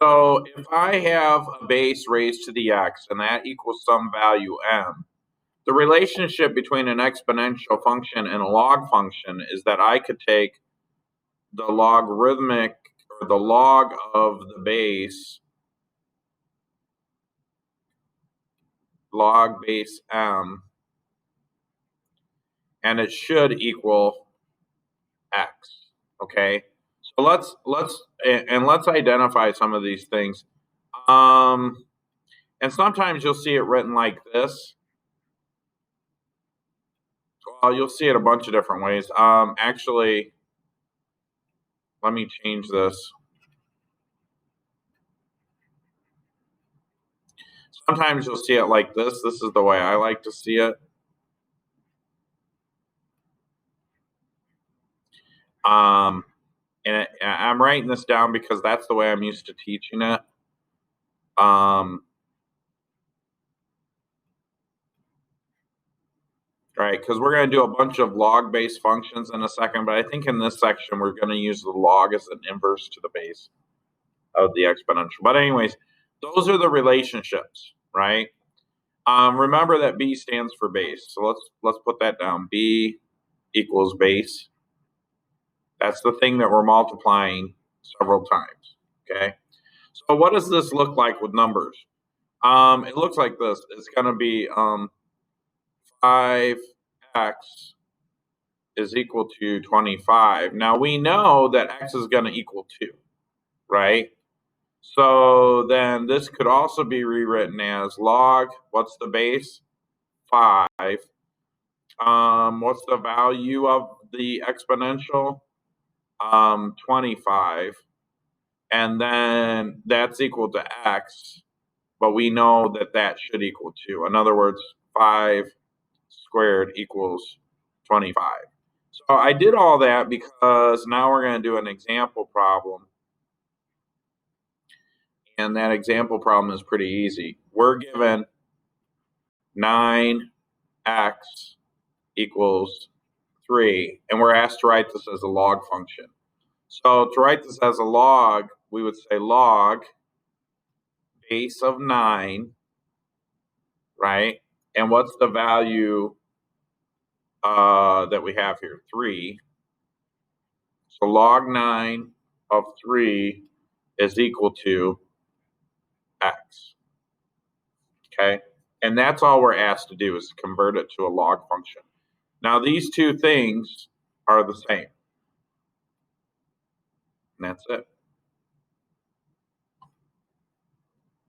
So if I have a base raised to the x and that equals some value m, the relationship between an exponential function and a log function is that I could take the logarithmic or the log of the base, log base m, and it should equal x. Okay, so let's identify some of these things. And sometimes you'll see it written like this. Well, you'll see it a bunch of different ways. Actually, let me change this. Sometimes you'll see it like this. This is the way I like to see it. And I'm writing this down because that's the way I'm used to teaching it. Right, because we're going to do a bunch of log-based functions in a second, but I think in this section we're going to use the log as an inverse to the base of the exponential. But anyways, those are the relationships, right? Remember that B stands for base, so let's put that down. B equals base. That's the thing that we're multiplying several times. Okay. So what does this look like with numbers? It looks like this. It's going to be 5x is equal to 25. Now we know that x is going to equal 2, right? So then this could also be rewritten as log, what's the base? 5. What's the value of the exponential? 25. And then that's equal to x, but we know that that should equal 2. In other words, 5 squared equals 25. So I did all that because now we're going to do an example problem. And that example problem is pretty easy. We're given 9x equals 3, and we're asked to write this as a log function. So to write this as a log, we would say log base of 9, right? And what's the value that we have here? 3. So log 9 of 3 is equal to x. Okay? And that's all we're asked to do is convert it to a log function. Now these two things are the same. And that's it.